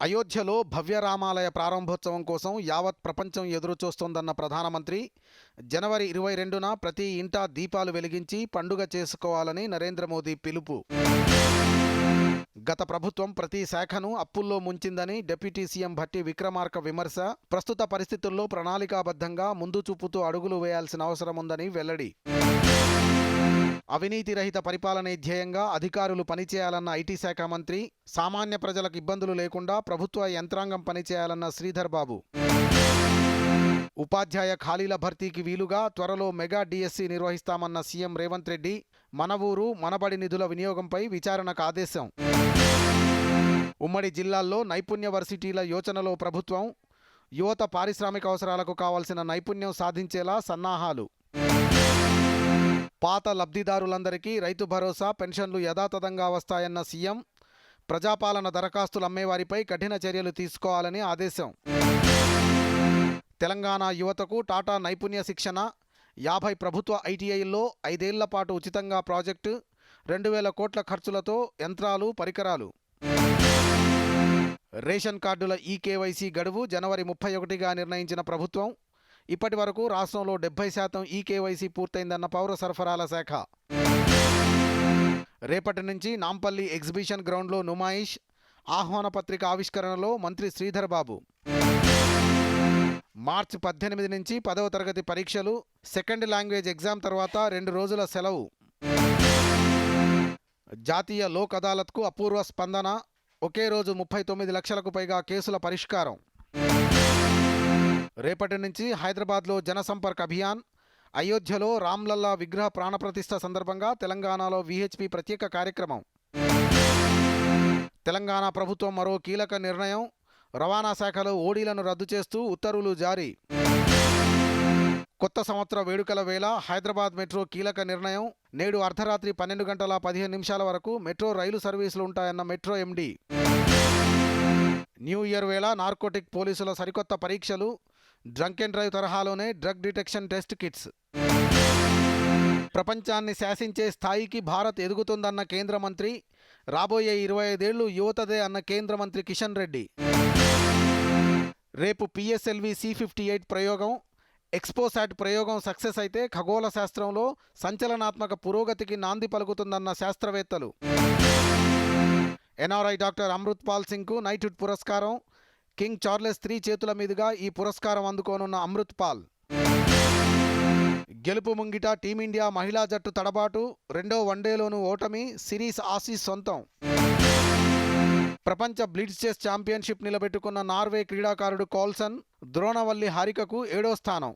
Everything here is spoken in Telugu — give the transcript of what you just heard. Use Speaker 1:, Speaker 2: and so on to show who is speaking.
Speaker 1: అయోధ్యలో భవ్య రామాలయ ప్రారంభోత్సవం కోసం యావత్ ప్రపంచం ఎదురుచూస్తోందన్న ప్రధానమంత్రి జనవరి 22న ప్రతి ఇంటా దీపాలు వెలిగించి పండుగ చేసుకోవాలని నరేంద్ర మోదీ పిలుపు. గత ప్రభుత్వం ప్రతి శాఖను అప్పుల్లో ముంచిందని డిప్యూటీ సీఎం భట్టి విక్రమార్క విమర్శ. ప్రస్తుత పరిస్థితుల్లో ప్రణాళికాబద్ధంగా ముందు చూపుతూ అడుగులు వేయాల్సిన అవసరం ఉందని వెల్లడి. అవినీతి రహిత పరిపాలనే ధ్యేయంగా అధికారులు పనిచేయాలన్న ఐటీ శాఖ మంత్రి. సామాన్య ప్రజలకు ఇబ్బందులు లేకుండా ప్రభుత్వ యంత్రాంగం పనిచేయాలన్న శ్రీధర్ బాబు. ఉపాధ్యాయ ఖాళీల భర్తీకి వీలుగా త్వరలో మెగా డిఎస్సి నిర్వహిస్తామన్న సీఎం రేవంత్ రెడ్డి. మన ఊరు మనబడి నిధుల వినియోగంపై విచారణకు ఆదేశం. ఉమ్మడి జిల్లాల్లో నైపుణ్య వర్సిటీల యోచనలో ప్రభుత్వం. యువత పారిశ్రామిక అవసరాలకు కావాల్సిన నైపుణ్యం సాధించేలా సన్నాహాలు. పాత లబ్ధిదారులందరికీ రైతు భరోసా పెన్షన్లు యథాతథంగా వస్తాయన్న సీఎం. ప్రజాపాలన దరఖాస్తులు అమ్మేవారిపై కఠిన చర్యలు తీసుకోవాలని ఆదేశం. తెలంగాణ యువతకు టాటా నైపుణ్య శిక్షణ. 50 ప్రభుత్వ ఐటీఐల్లో 5 ఏళ్ల పాటు ఉచితంగా ప్రాజెక్టు. 2,000 కోట్ల ఖర్చులతో యంత్రాలు పరికరాలు. రేషన్ కార్డుల ఈకేవైసీ గడువు జనవరి 31గా నిర్ణయించిన ప్రభుత్వం. ఇప్పటి వరకు రాష్ట్రంలో 70% ఈకేవైసీ పూర్తయిందన్న పౌర సరఫరాల శాఖ. రేపటి నుంచి నాంపల్లి ఎగ్జిబిషన్ గ్రౌండ్లో నుమాయిష్. ఆహ్వాన పత్రిక ఆవిష్కరణలో మంత్రి శ్రీధర్ బాబు. మార్చి 18 నుంచి 10వ తరగతి పరీక్షలు. సెకండ్ లాంగ్వేజ్ ఎగ్జామ్ తర్వాత 2 రోజుల సెలవు. జాతీయ లోక్ అదాలత్కు అపూర్వ స్పందన. ఒకే రోజు 39 లక్షలకు పైగా కేసుల పరిష్కారం. రేపటి నుంచి హైదరాబాద్లో జనసంపర్క్ అభియాన్. అయోధ్యలో రామ్లల్లా విగ్రహ ప్రాణప్రతిష్ఠ సందర్భంగా తెలంగాణలో విహెచ్పి ప్రత్యేక కార్యక్రమం. తెలంగాణ ప్రభుత్వం మరో కీలక నిర్ణయం. రవాణా శాఖలో ఓడీలను రద్దు చేస్తూ ఉత్తర్వులు జారీ. కొత్త సంవత్సర వేడుకల వేళ హైదరాబాద్ మెట్రో కీలక నిర్ణయం. నేడు అర్ధరాత్రి 12 గంటల 15 నిమిషాల వరకు మెట్రో రైలు సర్వీసులు ఉంటాయన్న మెట్రో ఎండీ. న్యూ ఇయర్ వేళ నార్కోటిక్ పోలీసుల సరికొత్త పరీక్షలు. డ్రంక్ అండ్ డ్రైవ్ తరహాలోనే డ్రగ్ డిటెక్షన్ టెస్ట్ కిట్స్. ప్రపంచాన్ని శాసించే స్థాయికి భారత్ ఎదుగుతుందన్న కేంద్ర మంత్రి. రాబోయే 25 ఏళ్లు యువతదే అన్న కేంద్ర మంత్రి కిషన్ రెడ్డి. రేపు పిఎస్ఎల్వి C58 ప్రయోగం. ఎక్స్పోసాట్ ప్రయోగం సక్సెస్ అయితే ఖగోళ శాస్త్రంలో సంచలనాత్మక పురోగతికి నాంది పలుకుతుందన్న శాస్త్రవేత్తలు. ఎన్ఆర్ఐ డాక్టర్ అమృత్ పాల్ సింగ్కు నైట్హుడ్ పురస్కారం. కింగ్ చార్లెస్ III చేతుల మీదుగా ఈ పురస్కారం అందుకోనున్న అమృత్ పాల్. గెలుపు ముంగిట టీమిండియా మహిళా జట్టు తడబాటు. 2వ వన్డేలోనూ ఓటమి. సిరీస్ ఆసీస్ సొంతం. ప్రపంచ బ్లిట్జ్ చెస్ ఛాంపియన్షిప్ నిలబెట్టుకున్న నార్వే క్రీడాకారుడు కోల్సన్. ద్రోణవల్లి హారికకు 7వ స్థానం.